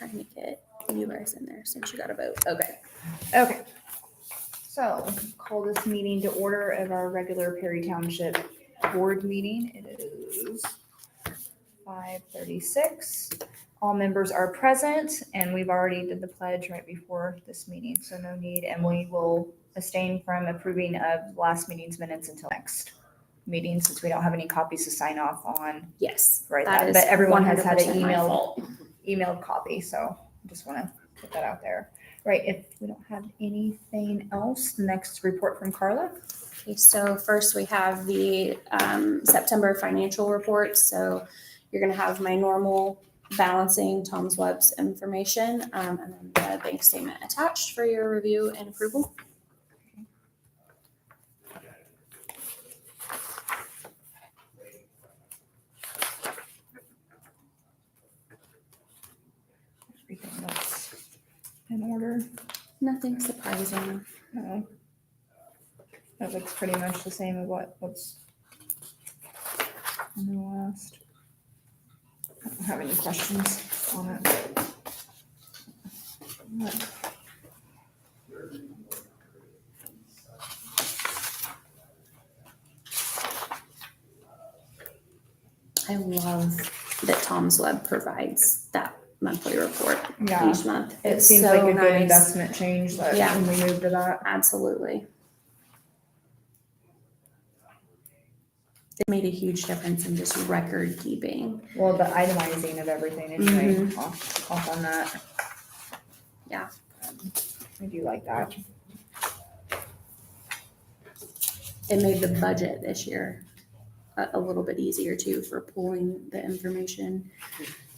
trying to get you guys in there since you got a vote. Okay. Okay. So call this meeting to order of our regular Perry Township board meeting. It is 5:36. All members are present and we've already did the pledge right before this meeting, so no need. And we will abstain from approving of last meeting's minutes until next meeting since we don't have any copies to sign off on. Yes. Right, that is but everyone has had an 100% my fault. emailed copy, so I just want to put that out there. Right, if we don't have anything else, the next report from Carla. Okay, so first we have the September financial report. So you're going to have my normal balancing Tom's Webb's information and then the bank statement attached for your review and approval. Everything looks in order. Nothing surprising. No. That looks pretty much the same as what's on the last. I don't have any questions on it. I love that Tom's Web provides that monthly report Yeah, each month. it It's seems so like a good nice. investment change that Yeah. when we moved to that. Absolutely. It made a huge difference in just record keeping. Well, the itemizing of everything anyway, off on that. Yeah. I do like that. It made the budget this year a little bit easier too for pulling the information.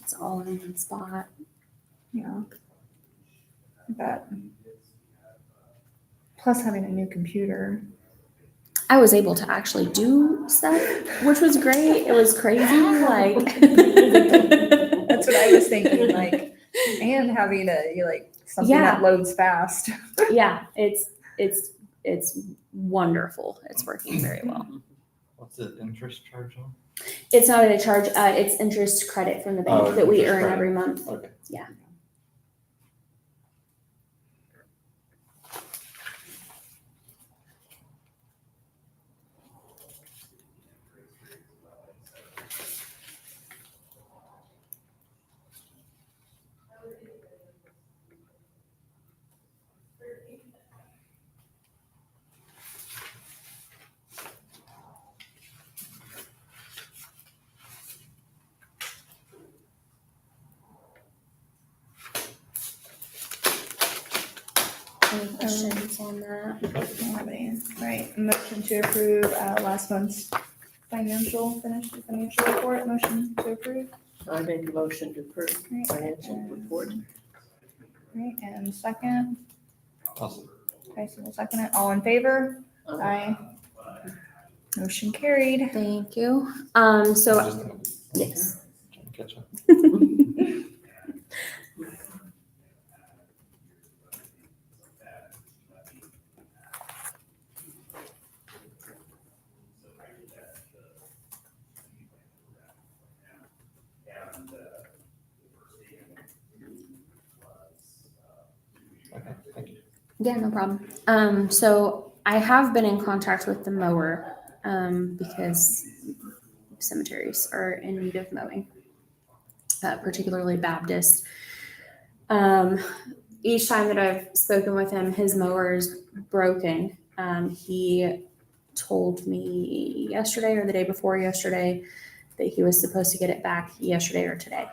It's all in one spot. Yeah. But plus having a new computer. I was able to actually do stuff, which was great. It was crazy. Like That's what I was thinking, like, and having something that loads fast. Yeah, it's wonderful. It's working very well. What's the interest charge on? It's not a charge. It's interest credit from the bank that we interest earn credit. every month. Okay. Yeah. Any questions on that? I don't have any. Right, motion to approve last month's financial report. Motion to approve. I make a motion to approve Right. financial report. Right, and second. Awesome. Okay, so we'll second it. All in favor? Aye. Motion carried. Thank you. So yes. Trying to catch up. Okay, thank you. Yeah, no problem. So I have been in contact with the mower because cemeteries are in need of mowing, particularly Baptist. Each time that I've spoken with him, his mower is broken. He told me yesterday or the day before yesterday that he was supposed to get it back yesterday or today.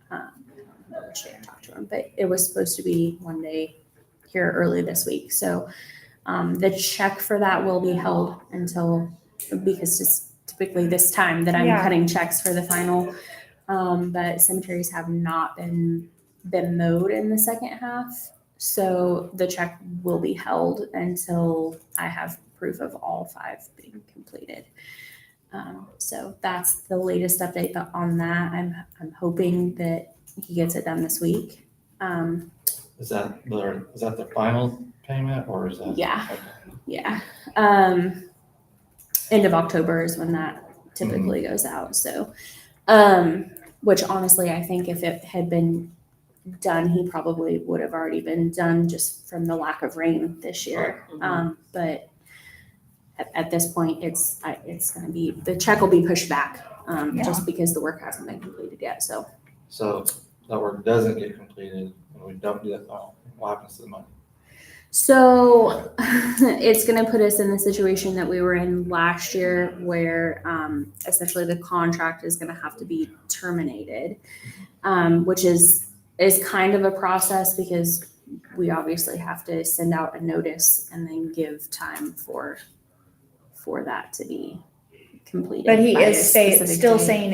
I don't know which day I talked to him, but it was supposed to be one day here early this week. So the check for that will be held until, because it's typically this time that I'm cutting checks for the final. But cemeteries have not been mowed in the second half. So the check will be held until I have proof of all 5 being completed. So that's the latest update on that. I'm hoping that he gets it done this week. Is that the final payment or is that? Yeah. Okay. Yeah. End of October is when that typically goes out. So, which honestly, I think if it had been done, he probably would have already been done just from the lack of rain this year. But at this point, it's going to be, the check will be pushed back just because the work hasn't been completed yet. So that work doesn't get completed and we don't do that, what happens to the money? So it's going to put us in the situation that we were in last year where essentially the contract is going to have to be terminated, which is kind of a process because we obviously have to send out a notice and then give time for that to be completed. But he by a is specific still date. staying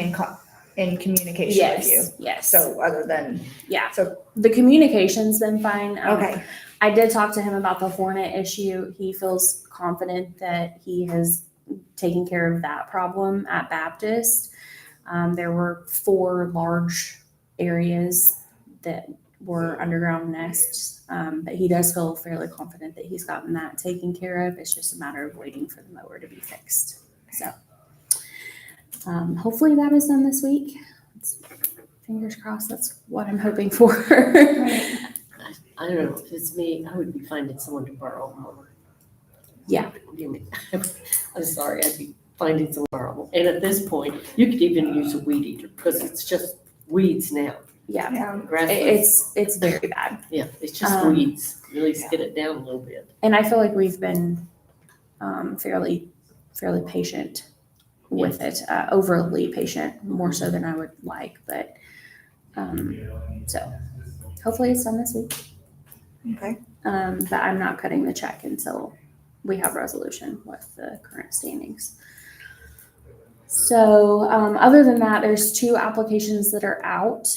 in communication with you. Yes. So other than, Yeah. so, The communication's been fine. okay, I did talk to him about the hornet issue. He feels confident that he has taken care of that problem at Baptist. There were 4 large areas that were underground nests, but he does feel fairly confident that he's gotten that taken care of. It's just a matter of waiting for the mower to be fixed. So hopefully that is done this week. Fingers crossed. That's what I'm hoping for. I don't know, if it's me, I would be finding someone to borrow a mower. Yeah. I'm sorry, I'd be finding someone to borrow. And at this point, you could even use a weed eater because it's just weeds now. Yeah. yeah, Grass is- It's very bad. Yeah, it's just weeds. At least get it down a little bit. And I feel like we've been fairly patient with it, overly patient, more so than I would like. But so hopefully it's done this week. okay. But I'm not cutting the check until we have resolution with the current standings. So other than that, there's 2 applications that are out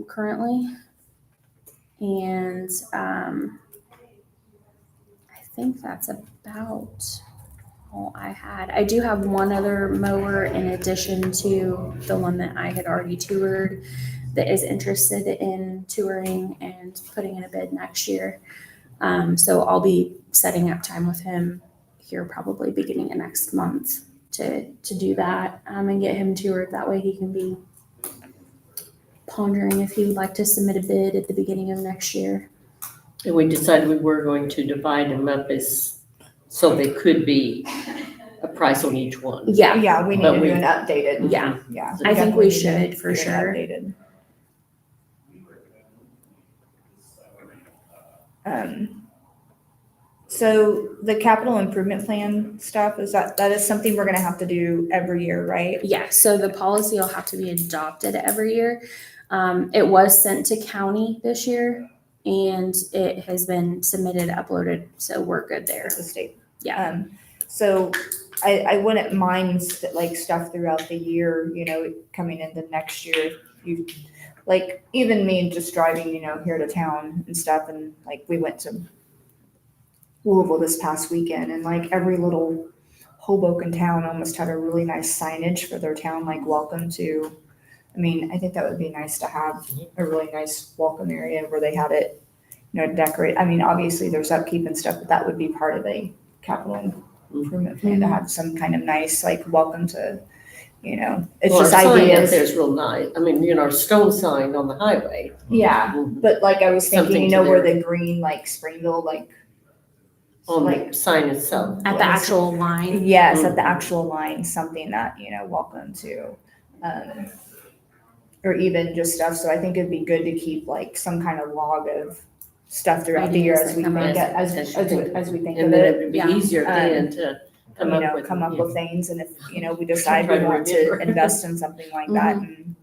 currently. And I think that's about all I had. I do have one other mower in addition to the one that I had already toured that is interested in touring and putting in a bid next year. So I'll be setting up time with him here probably beginning of next month to do that and get him toured. That way he can be pondering if he would like to submit a bid at the beginning of next year. And we decided we were going to divide them up so they could be a price on each one. Yeah, Yeah, we need But to we- do an updated. yeah. Yeah. I think we definitely should need to for do an sure. updated. So the capital improvement plan stuff, that is something we're gonna have to do every year, right? Yeah, so the policy will have to be adopted every year. It was sent to county this year and it has been submitted, uploaded, so we're good there. As a state. Yeah. So I wouldn't mind like stuff throughout the year, coming into next year. You, like, even me just driving, here to town and stuff, and like we went to Louisville this past weekend, and like every little Hoboken town almost had a really nice signage for their town, like welcome to. I mean, I think that would be nice to have a really nice welcome area where they had it, decorate. I mean, obviously there's upkeep and stuff, but that would be part of a capital improvement plan to have some kind of nice, like, welcome to, it's Well, just our sign up ideas. there's real nice. I mean, our stone sign on the highway. Yeah, but like I was thinking, Something to where their- the green, like Springville, like, On like, the sign itself. At the actual line. yes, at the actual line, something that, welcome to, or even just stuff. So I think it'd be good to keep like some kind of log of stuff throughout the year Ideas as that we come think, up. as we think And of then it. it would be Yeah. easier then to Come up with things, and if, we decide Try we to want to remember. invest in something like that, and,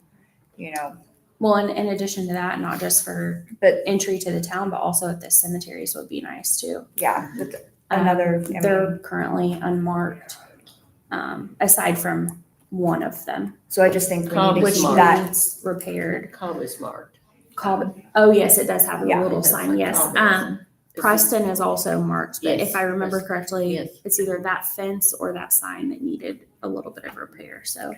Well, and in addition to that, not just for But- entry to the town, but also at the cemeteries would be nice too. yeah, with another, I They're mean, currently unmarked, aside from one of them, so I just think we need to which keep Smart. that, needs repaired. Cobb is marked. Oh, yes, it does have a Yeah, little it has sign, like yes. Cobb. Preston is also marked, but Yes, if I remember Preston, correctly, yes. it's either that fence or that sign that needed a little bit of repair, so.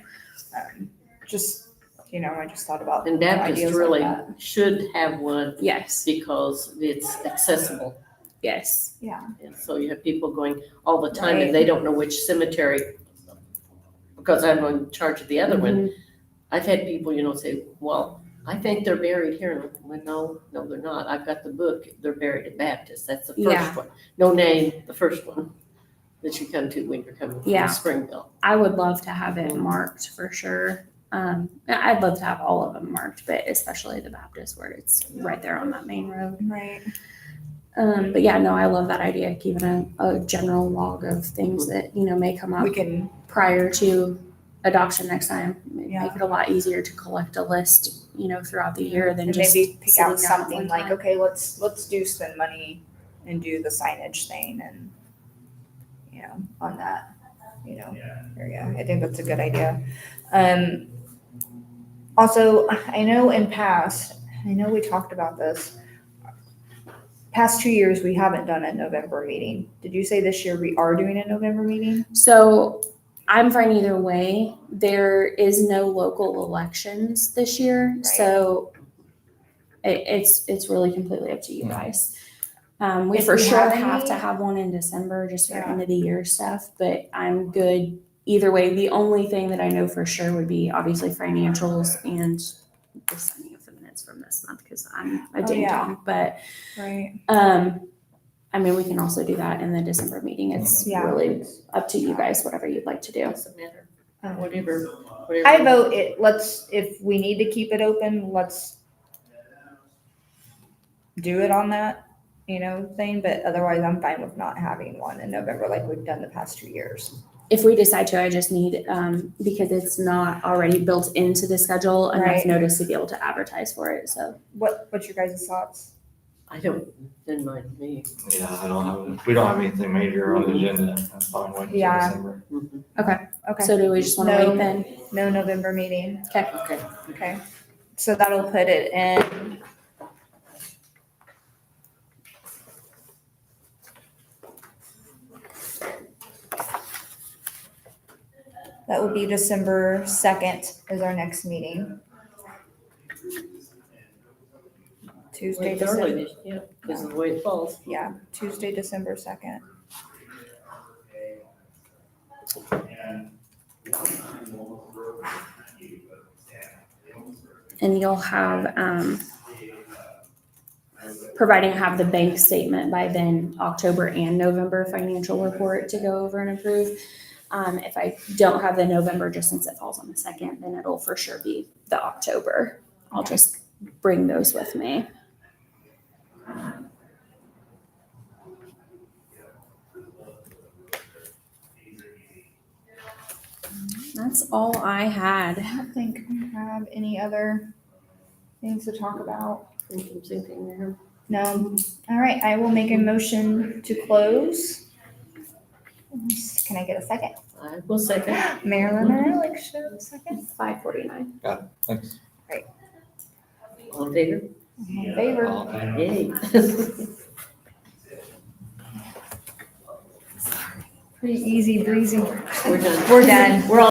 just, I just thought about. And Baptist ideas like really that. should have one Yes, because it's accessible. yes. Yeah, And so you have people going all the time Right. and they don't know which cemetery, because I'm in charge of the other one. Mhm. I've had people, say, well, I think they're buried here. No, they're not. I've got the book. They're buried at Baptist. That's the Yeah. first one. No name, the first one that you come to when you're coming from Yeah. Springville. I would love to have it marked for sure. I'd love to have all of them marked, but especially the Baptist where it's right there on that main road. Right. But yeah, no, I love that idea, keeping a general log of things that, may come up We can, prior to adoption next time. Yeah. Make it a lot easier to collect a list, throughout the year than and just maybe pick sitting out down at something one like, time. okay, let's do spend money and do the signage thing and, on that, area. I think that's a good idea. Also, I know we talked about this. Past 2 years, we haven't done a November meeting. Did you say this year we are doing a November meeting? So I'm fine either way. There is no local elections this year, Right. so it's really completely up to you guys. We If for we sure have have to any- have one in December just for Yeah. end of the year stuff, but I'm good either way. The only thing that I know for sure would be obviously financials and the sending of the minutes from this month because I'm a ding yeah. dong. But Right. we can also do that in the December meeting. It's Yeah. really up to you guys, whatever you'd like to do. Doesn't matter. Um, Whatever. I vote if we need to keep it open, let's do it on that, thing, but otherwise I'm fine with not having one in November like we've done the past 2 years. If we decide to, I just need, because it's not already built into the schedule, enough Right. notice to be able to advertise for it, so. What's your guys' thoughts? I don't, didn't mind me. Yeah, we don't have anything major on the agenda. I'm fine waiting until Yeah. December. Okay, So do we just wanna No. wait then? no November meeting. Okay. Okay. Okay, so that'll put it in. That would be December 2nd is our next meeting. Tuesday, It's early December, this, yeah, because of the way it falls. yeah, Tuesday, December 2nd. And you'll have, providing I have the bank statement by then, October and November financial report to go over and approve. If I don't have the November, just since it falls on the 2nd, then it'll for sure be the October. I'll just bring those with me. That's all I had. I don't think we have any other things to talk about. Thinking there. No. All right, I will make a motion to close. Can I get a second? I will second. Marilyn or Alex, should I have a second? 5:49. Thanks. All in favor? All in favor? All in Yay. Pretty easy breezy. We're done. We're done. We're all